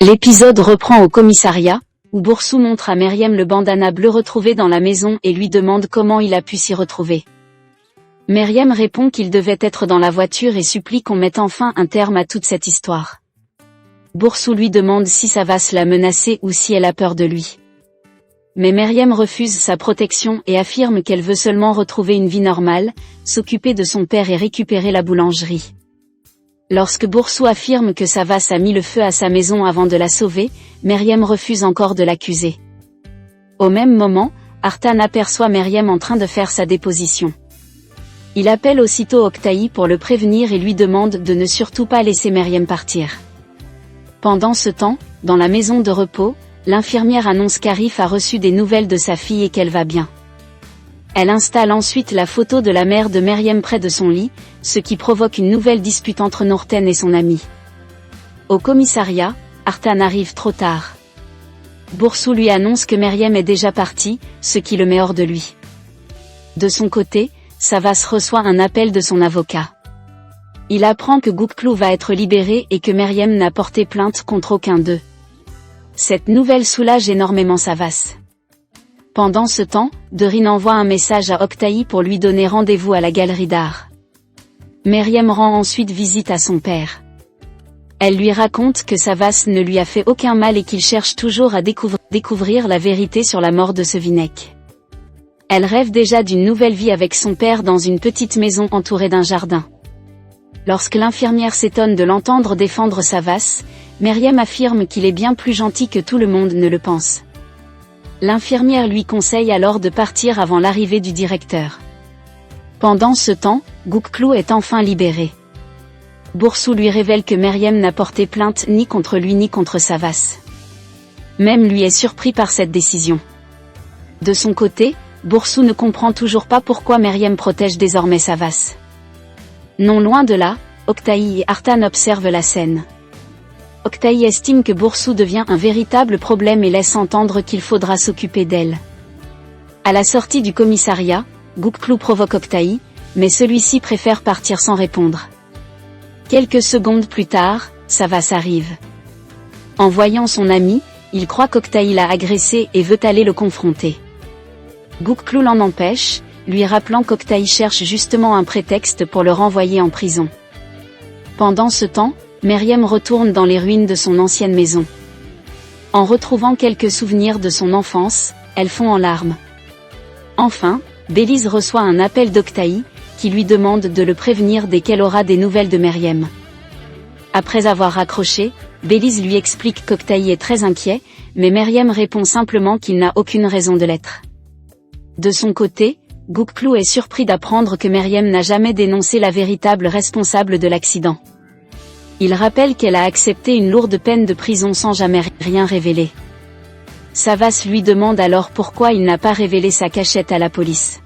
L'épisode reprend au commissariat, où Boursou montre à Meriem le bandana bleu retrouvé dans la maison et lui demande comment il a pu s'y retrouver. Meriem répond qu'il devait être dans la voiture et supplie qu'on mette enfin un terme à toute cette histoire. Boursou lui demande si Savas l'a menacée ou si elle a peur de lui. Mais Meriem refuse sa protection et affirme qu'elle veut seulement retrouver une vie normale, s'occuper de son père et récupérer la boulangerie. Lorsque Boursou affirme que Savas a mis le feu à sa maison avant de la sauver, Meriem refuse encore de l'accuser. Au même moment, Artan aperçoit Meriem en train de faire sa déposition. Il appelle aussitôt Oktay pour le prévenir et lui demande de ne surtout pas laisser Meriem partir. Pendant ce temps, dans la maison de repos, l'infirmière annonce qu'Arif a reçu des nouvelles de sa fille et qu'elle va bien. Elle installe ensuite la photo de la mère de Meriem près de son lit, ce qui provoque une nouvelle dispute entre Nourten et son ami. Au commissariat, Artan arrive trop tard. Boursou lui annonce que Meriem est déjà partie, ce qui le met hors de lui. De son côté, Savas reçoit un appel de son avocat. Il apprend que Gouklou va être libéré et que Meriem n'a porté plainte contre aucun d'eux. Cette nouvelle soulage énormément Savas. Pendant ce temps, Dorine envoie un message à Oktay pour lui donner rendez-vous à la galerie d'art. Meriem rend ensuite visite à son père. Elle lui raconte que Savas ne lui a fait aucun mal et qu'il cherche toujours à découvrir la vérité sur la mort de Sevinek. Elle rêve déjà d'une nouvelle vie avec son père dans une petite maison entourée d'un jardin. Lorsque l'infirmière s'étonne de l'entendre défendre Savas, Meriem affirme qu'il est bien plus gentil que tout le monde ne le pense. L'infirmière lui conseille alors de partir avant l'arrivée du directeur. Pendant ce temps, Gouklou est enfin libéré. Boursou lui révèle que Meriem n'a porté plainte ni contre lui ni contre Savas. Même lui est surpris par cette décision. De son côté, Boursou ne comprend toujours pas pourquoi Meriem protège désormais Savas. Non loin de là, Oktay et Artan observent la scène. Oktay estime que Boursou devient un véritable problème et laisse entendre qu'il faudra s'occuper d'elle. À la sortie du commissariat, Gouklou provoque Oktay, mais celui-ci préfère partir sans répondre. Quelques secondes plus tard, Savas arrive. En voyant son ami, il croit qu'Oktay l'a agressé et veut aller le confronter. Gouklou l'en empêche, lui rappelant qu'Oktay cherche justement un prétexte pour le renvoyer en prison. Pendant ce temps, Meriem retourne dans les ruines de son ancienne maison. En retrouvant quelques souvenirs de son enfance, elle fond en larmes. Enfin, Bélise reçoit un appel d'Oktay, qui lui demande de le prévenir dès qu'elle aura des nouvelles de Meriem. Après avoir raccroché, Bélise lui explique qu'Oktay est très inquiet, mais Meriem répond simplement qu'il n'a aucune raison de l'être. De son côté, Gouklou est surpris d'apprendre que Meriem n'a jamais dénoncé la véritable responsable de l'accident. Il rappelle qu'elle a accepté une lourde peine de prison sans jamais rien révéler. Savas lui demande alors pourquoi il n'a pas révélé sa cachette à la police.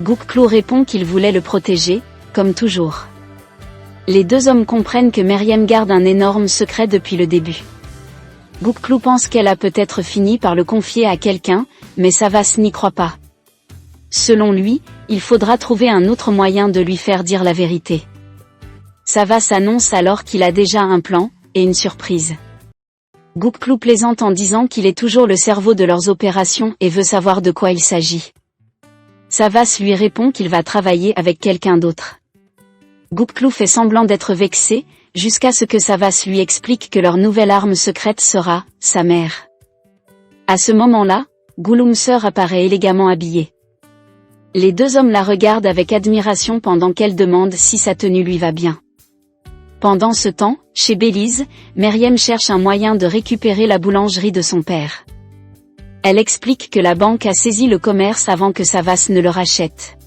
Gouklou répond qu'il voulait le protéger, comme toujours. Les deux hommes comprennent que Meriem garde un énorme secret depuis le début. Gouklou pense qu'elle a peut-être fini par le confier à quelqu'un, mais Savas n'y croit pas. Selon lui, il faudra trouver un autre moyen de lui faire dire la vérité. Savas annonce alors qu'il a déjà un plan, et une surprise. Gouklou plaisante en disant qu'il est toujours le cerveau de leurs opérations et veut savoir de quoi il s'agit. Savas lui répond qu'il va travailler avec quelqu'un d'autre. Gouklou fait semblant d'être vexé, jusqu'à ce que Savas lui explique que leur nouvelle arme secrète sera sa mère. À ce moment-là, Gouloumseur apparaît élégamment habillée. Les deux hommes la regardent avec admiration pendant qu'elle demande si sa tenue lui va bien. Pendant ce temps, chez Bélise, Meriem cherche un moyen de récupérer la boulangerie de son père. Elle explique que la banque a saisi le commerce avant que Savas ne le rachète.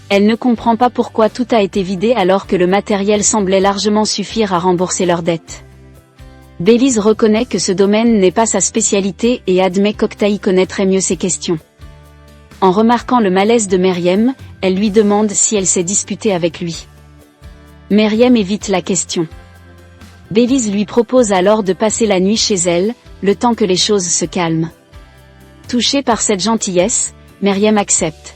Elle ne comprend pas pourquoi tout a été vidé alors que le matériel semblait largement suffire à rembourser leurs dettes. Bélise reconnaît que ce domaine n'est pas sa spécialité et admet qu'Oktay connaîtrait mieux ces questions. En remarquant le malaise de Meriem, elle lui demande si elle s'est disputée avec lui. Meriem évite la question. Bélise lui propose alors de passer la nuit chez elle, le temps que les choses se calment. Touchée par cette gentillesse, Meriem accepte.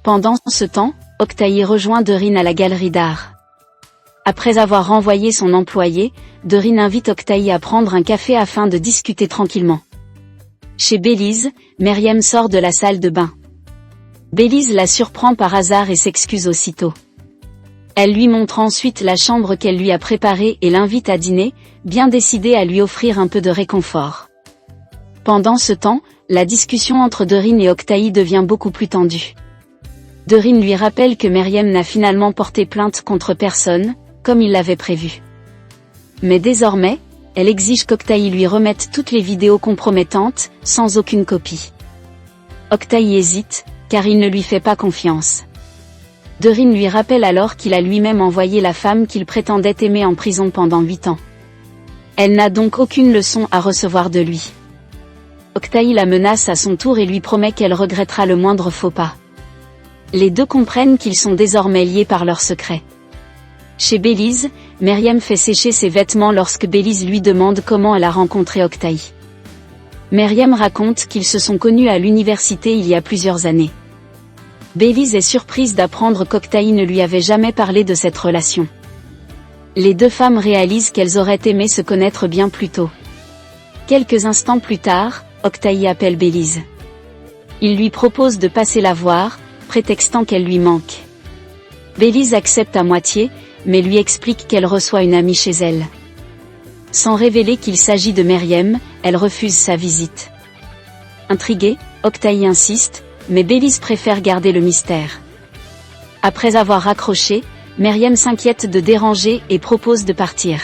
Pendant ce temps, Oktay rejoint Dorine à la galerie d'art. Après avoir renvoyé son employé, Doreen invite Oktay à prendre un café afin de discuter tranquillement. Chez Belize, Meriem sort de la salle de bain. Belize la surprend par hasard et s'excuse aussitôt. Elle lui montre ensuite la chambre qu'elle lui a préparée et l'invite à dîner, bien décidée à lui offrir un peu de réconfort. Pendant ce temps, la discussion entre Doreen et Oktay devient beaucoup plus tendue. Doreen lui rappelle que Meriem n'a finalement porté plainte contre personne, comme il l'avait prévu. Mais désormais, elle exige qu'Oktay lui remette toutes les vidéos compromettantes, sans aucune copie. Oktay hésite, car il ne lui fait pas confiance. Doreen lui rappelle alors qu'il a lui-même envoyé la femme qu'il prétendait aimer en prison pendant 8 ans. Elle n'a donc aucune leçon à recevoir de lui. Oktay la menace à son tour et lui promet qu'elle regrettera le moindre faux pas. Les deux comprennent qu'ils sont désormais liés par leur secret. Chez Belize, Meriem fait sécher ses vêtements lorsque Belize lui demande comment elle a rencontré Oktay. Meriem raconte qu'ils se sont connus à l'université il y a plusieurs années. Belize est surprise d'apprendre qu'Oktay ne lui avait jamais parlé de cette relation. Les deux femmes réalisent qu'elles auraient aimé se connaître bien plus tôt. Quelques instants plus tard, Oktay appelle Belize. Il lui propose de passer la voir, prétextant qu'elle lui manque. Belize accepte à moitié, mais lui explique qu'elle reçoit une amie chez elle. Sans révéler qu'il s'agit de Meriem, elle refuse sa visite. Intriguée, Oktay insiste, mais Belize préfère garder le mystère. Après avoir raccroché, Meriem s'inquiète de déranger et propose de partir.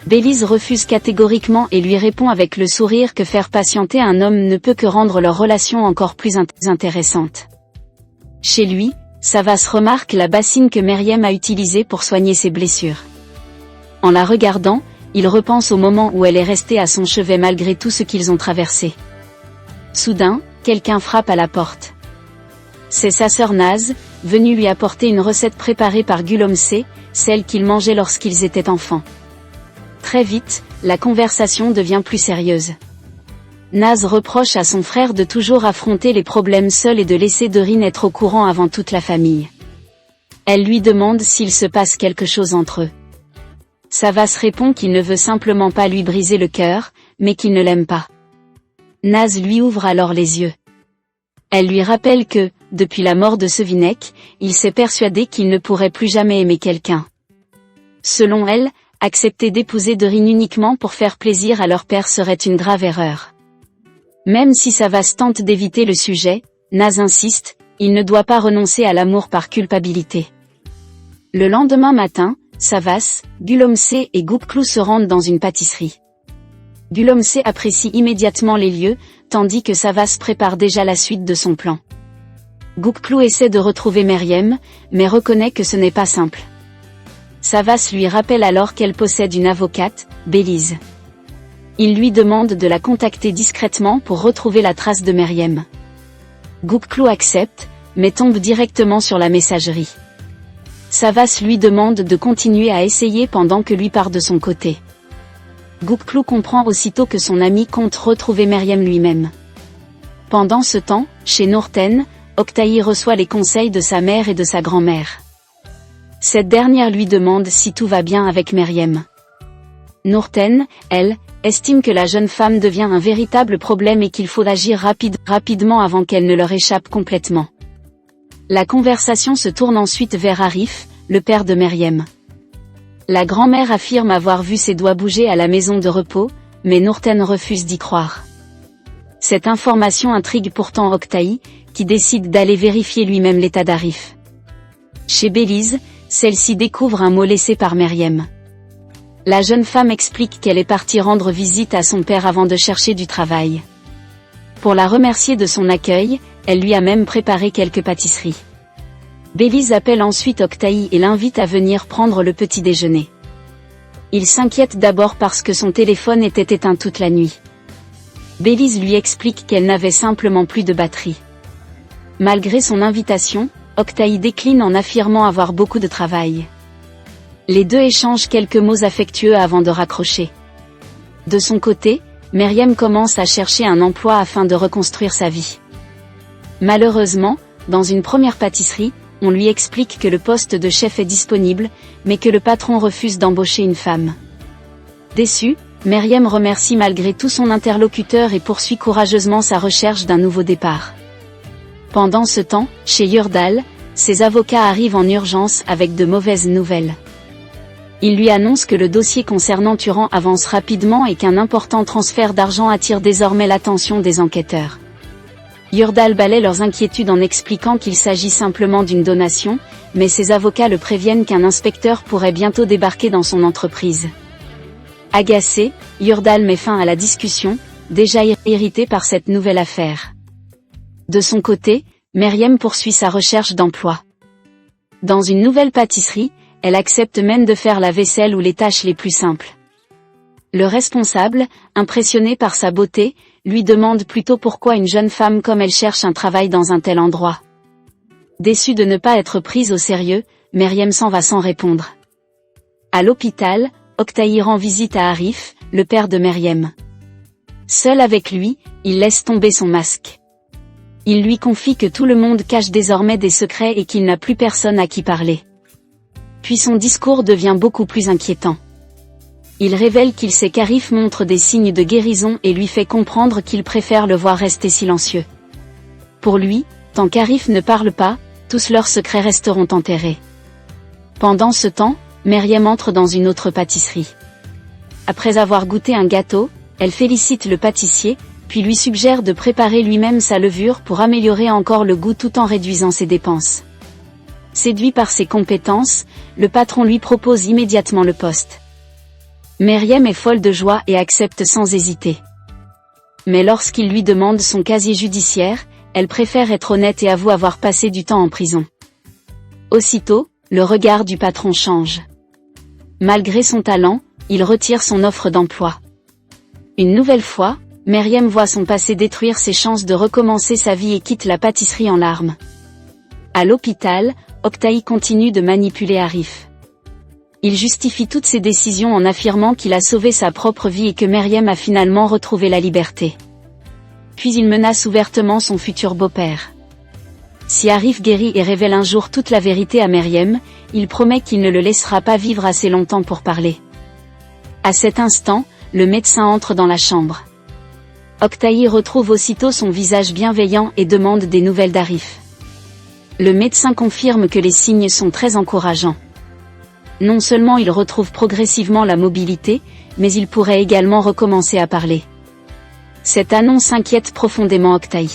Belize refuse catégoriquement et lui répond avec le sourire que faire patienter un homme ne peut que rendre leur relation encore plus intéressante. Chez lui, Savas remarque la bassine que Meriem a utilisée pour soigner ses blessures. En la regardant, il repense au moment où elle est restée à son chevet malgré tout ce qu'ils ont traversé. Soudain, quelqu'un frappe à la porte. C'est sa sœur Naz, venue lui apporter une recette préparée par Gulomsé, celle qu'ils mangeaient lorsqu'ils étaient enfants. Très vite, la conversation devient plus sérieuse. Naz reproche à son frère de toujours affronter les problèmes seul et de laisser Doreen être au courant avant toute la famille. Elle lui demande s'il se passe quelque chose entre eux. Savas répond qu'il ne veut simplement pas lui briser le cœur, mais qu'il ne l'aime pas. Naz lui ouvre alors les yeux. Elle lui rappelle que, depuis la mort de Sevinek, il s'est persuadé qu'il ne pourrait plus jamais aimer quelqu'un. Selon elle, accepter d'épouser Doreen uniquement pour faire plaisir à leur père serait une grave erreur. Même si Savas tente d'éviter le sujet, Naz insiste, il ne doit pas renoncer à l'amour par culpabilité. Le lendemain matin, Savas, Gulomsé et Gupklou se rendent dans une pâtisserie. Gulomsé apprécie immédiatement les lieux, tandis que Savas prépare déjà la suite de son plan. Gupklou essaie de retrouver Meriem, mais reconnaît que ce n'est pas simple. Savas lui rappelle alors qu'elle possède une avocate, Belize. Il lui demande de la contacter discrètement pour retrouver la trace de Meriem. Gupklou accepte, mais tombe directement sur la messagerie. Savas lui demande de continuer à essayer pendant que lui part de son côté. Gupklou comprend aussitôt que son ami compte retrouver Meriem lui-même. Pendant ce temps, chez Nourten, Oktay reçoit les conseils de sa mère et de sa grand-mère. Cette dernière lui demande si tout va bien avec Meriem. Nourten, elle, estime que la jeune femme devient un véritable problème et qu'il faut agir rapidement avant qu'elle ne leur échappe complètement. La conversation se tourne ensuite vers Arif, le père de Meriem. La grand-mère affirme avoir vu ses doigts bouger à la maison de repos, mais Nourten refuse d'y croire. Cette information intrigue pourtant Oktay, qui décide d'aller vérifier lui-même l'état d'Arif. Chez Belize, celle-ci découvre un mot laissé par Meriem. La jeune femme explique qu'elle est partie rendre visite à son père avant de chercher du travail. Pour la remercier de son accueil, elle lui a même préparé quelques pâtisseries. Belize appelle ensuite Oktay et l'invite à venir prendre le petit déjeuner. Il s'inquiète d'abord parce que son téléphone était éteint toute la nuit. Belize lui explique qu'elle n'avait simplement plus de batterie. Malgré son invitation, Oktay décline en affirmant avoir beaucoup de travail. Les deux échangent quelques mots affectueux avant de raccrocher. De son côté, Meriem commence à chercher un emploi afin de reconstruire sa vie. Malheureusement, dans une première pâtisserie, on lui explique que le poste de chef est disponible, mais que le patron refuse d'embaucher une femme. Déçue, Meryem remercie malgré tout son interlocuteur et poursuit courageusement sa recherche d'un nouveau départ. Pendant ce temps, chez Yurdal, ses avocats arrivent en urgence avec de mauvaises nouvelles. Ils lui annoncent que le dossier concernant Turan avance rapidement et qu'un important transfert d'argent attire désormais l'attention des enquêteurs. Yurdal balaie leurs inquiétudes en expliquant qu'il s'agit simplement d'une donation, mais ses avocats le préviennent qu'un inspecteur pourrait bientôt débarquer dans son entreprise. Agacé, Yurdal met fin à la discussion, déjà irrité par cette nouvelle affaire. De son côté, Meryem poursuit sa recherche d'emploi. Dans une nouvelle pâtisserie, elle accepte même de faire la vaisselle ou les tâches les plus simples. Le responsable, impressionné par sa beauté, lui demande plutôt pourquoi une jeune femme comme elle cherche un travail dans un tel endroit. Déçue de ne pas être prise au sérieux, Meryem s'en va sans répondre. À l'hôpital, Oktay rend visite à Arif, le père de Meryem. Seul avec lui, il laisse tomber son masque. Il lui confie que tout le monde cache désormais des secrets et qu'il n'a plus personne à qui parler. Puis son discours devient beaucoup plus inquiétant. Il révèle qu'il sait qu'Arif montre des signes de guérison et lui fait comprendre qu'il préfère le voir rester silencieux. Pour lui, tant qu'Arif ne parle pas, tous leurs secrets resteront enterrés. Pendant ce temps, Meryem entre dans une autre pâtisserie. Après avoir goûté un gâteau, elle félicite le pâtissier, puis lui suggère de préparer lui-même sa levure pour améliorer encore le goût tout en réduisant ses dépenses. Séduit par ses compétences, le patron lui propose immédiatement le poste. Meryem est folle de joie et accepte sans hésiter. Mais lorsqu'il lui demande son casier judiciaire, elle préfère être honnête et avoue avoir passé du temps en prison. Aussitôt, le regard du patron change. Malgré son talent, il retire son offre d'emploi. Une nouvelle fois, Meryem voit son passé détruire ses chances de recommencer sa vie et quitte la pâtisserie en larmes. À l'hôpital, Oktay continue de manipuler Arif. Il justifie toutes ses décisions en affirmant qu'il a sauvé sa propre vie et que Meryem a finalement retrouvé la liberté. Puis il menace ouvertement son futur beau-père. Si Arif guérit et révèle un jour toute la vérité à Meryem, il promet qu'il ne le laissera pas vivre assez longtemps pour parler. À cet instant, le médecin entre dans la chambre. Oktay retrouve aussitôt son visage bienveillant et demande des nouvelles d'Arif. Le médecin confirme que les signes sont très encourageants. Non seulement il retrouve progressivement la mobilité, mais il pourrait également recommencer à parler. Cette annonce inquiète profondément Oktay.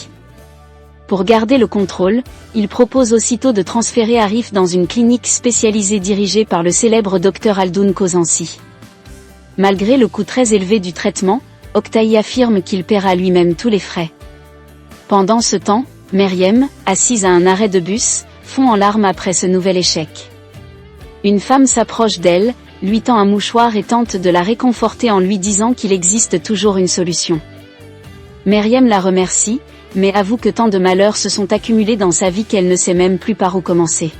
Pour garder le contrôle, il propose aussitôt de transférer Arif dans une clinique spécialisée dirigée par le célèbre docteur Aldoun Kozansi. Malgré le coût très élevé du traitement, Oktay affirme qu'il paiera lui-même tous les frais. Pendant ce temps, Meryem, assise à un arrêt de bus, fond en larmes après ce nouvel échec. Une femme s'approche d'elle, lui tend un mouchoir et tente de la réconforter en lui disant qu'il existe toujours une solution. Meryem la remercie, mais avoue que tant de malheurs se sont accumulés dans sa vie qu'elle ne sait même plus par où commencer.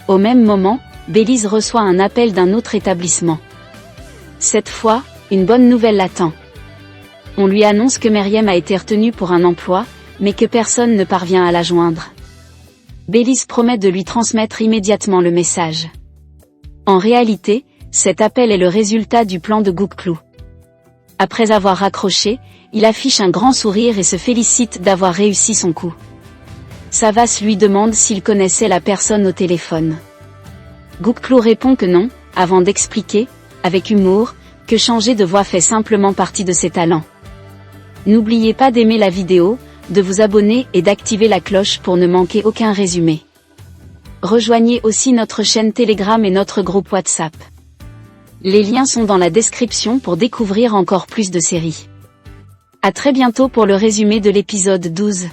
Au même moment, Bélise reçoit un appel d'un autre établissement. Cette fois, une bonne nouvelle l'attend. On lui annonce que Meryem a été retenue pour un emploi, mais que personne ne parvient à la joindre. Bélise promet de lui transmettre immédiatement le message. En réalité, cet appel est le résultat du plan de Gouklou. Après avoir raccroché, il affiche un grand sourire et se félicite d'avoir réussi son coup. Savas lui demande s'il connaissait la personne au téléphone. Gouklou répond que non, avant d'expliquer, avec humour, que changer de voix fait simplement partie de ses talents. N'oubliez pas d'aimer la vidéo, de vous abonner et d'activer la cloche pour ne manquer aucun résumé. Rejoignez aussi notre chaîne Telegram et notre groupe WhatsApp. Les liens sont dans la description pour découvrir encore plus de séries. À très bientôt pour le résumé de l'épisode 12.